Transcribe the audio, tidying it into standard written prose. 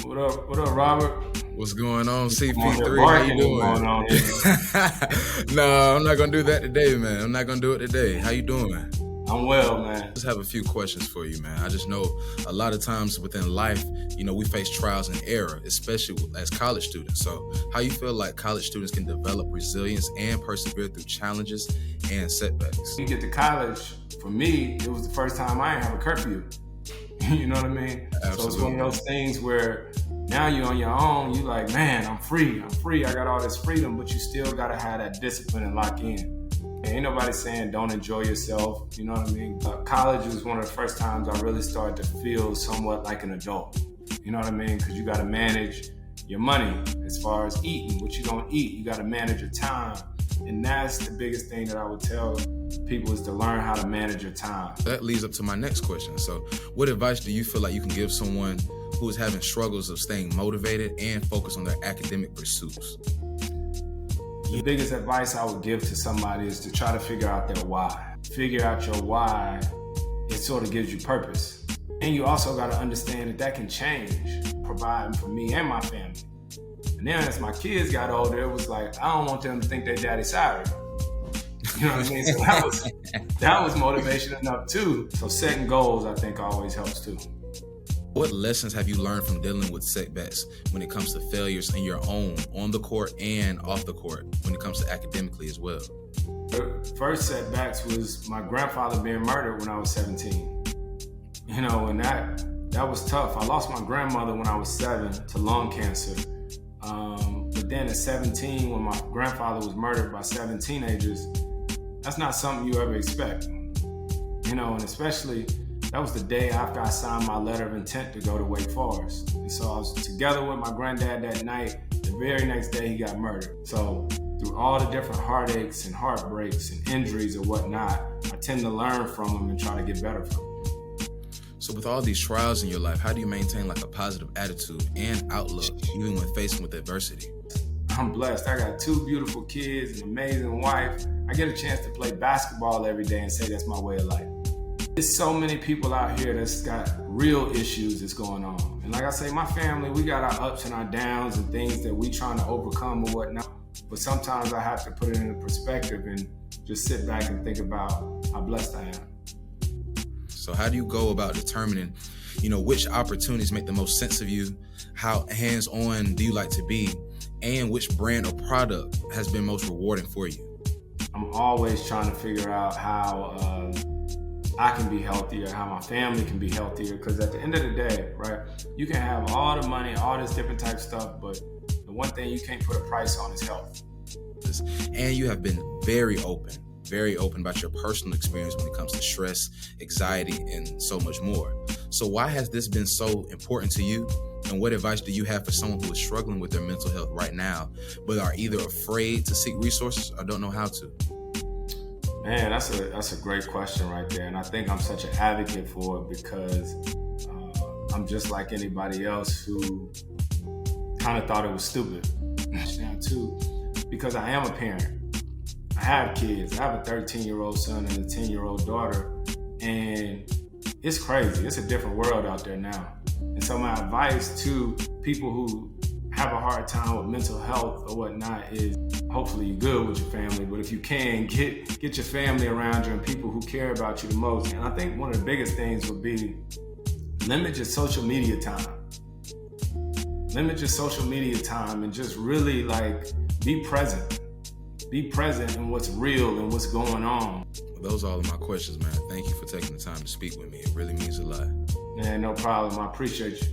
What up, Robert? What's going on, CP3? How you doing? No, I'm not gonna do that today, man. I'm not gonna do it today. How you doing? I'm well, man. I just have a few questions for you, man. I just know a lot of times within life, we face trials and error, especially as college students. So how you feel like college students can develop resilience and persevere through challenges and setbacks? When you get to college, for me, it was the first time I didn't have a curfew. You know what I mean? Absolutely. So it's one of those things where now you're on your own, you like, man, I'm free, I got all this freedom, but you still gotta have that discipline and lock in. Ain't nobody saying don't enjoy yourself, you know what I mean? College was one of the first times I really started to feel somewhat like an adult, you know what I mean? Because you gotta manage your money as far as eating, what you don't eat, you gotta manage your time. And that's the biggest thing that I would tell people is to learn how to manage your time. That leads up to my next question. So what advice do you feel like you can give someone who is having struggles of staying motivated and focused on their academic pursuits? The biggest advice I would give to somebody is to try to figure out their why. Figure out your why, it sort of gives you purpose. And you also got to understand that can change, providing for me and my family. And then as my kids got older, it was like, I don't want them to think their daddy's sorry. You know what I mean? So that was motivation enough too. So setting goals, I think, always helps too. What lessons have you learned from dealing with setbacks when it comes to failures in your own, on the court and off the court, when it comes to academically as well? The first setbacks was my grandfather being murdered when I was 17. And that was tough. I lost my grandmother when I was 7 to lung cancer. But then at 17, when my grandfather was murdered by 7 teenagers, that's not something you ever expect. And especially, that was the day after I signed my letter of intent to go to Wake Forest. And so I was together with my granddad that night. The very next day, he got murdered. So through all the different heartaches and heartbreaks and injuries and whatnot, I tend to learn from them and try to get better from them. So with all these trials in your life, how do you maintain like a positive attitude and outlook, even when facing with adversity? I'm blessed. I got 2 beautiful kids, an amazing wife. I get a chance to play basketball every day and say that's my way of life. There's so many people out here that's got real issues that's going on. And like I say, my family, we got our ups and our downs and things that we trying to overcome or whatnot. But sometimes I have to put it into perspective and just sit back and think about how blessed I am. So how do you go about determining, which opportunities make the most sense of you? How hands-on do you like to be? And which brand or product has been most rewarding for you? I'm always trying to figure out how I can be healthier, how my family can be healthier. Because at the end of the day, right, you can have all the money, all this different type of stuff, but the one thing you can't put a price on is health. And you have been very open about your personal experience when it comes to stress, anxiety, and so much more. So why has this been so important to you? And what advice do you have for someone who is struggling with their mental health right now, but are either afraid to seek resources or don't know how to? Man, that's a great question right there. And I think I'm such an advocate for it because I'm just like anybody else who kind of thought it was stupid. Now too, because I am a parent. I have kids. I have a 13-year-old son and a 10-year-old daughter. And it's crazy. It's a different world out there now. And so my advice to people who have a hard time with mental health or whatnot is hopefully you're good with your family, but if you can, get your family around you and people who care about you the most. And I think one of the biggest things would be limit your social media time. Limit your social media time and just really be present. Be present in what's real and what's going on. Well, those are all of my questions, man. Thank you for taking the time to speak with me. It really means a lot. Man, no problem. I appreciate you.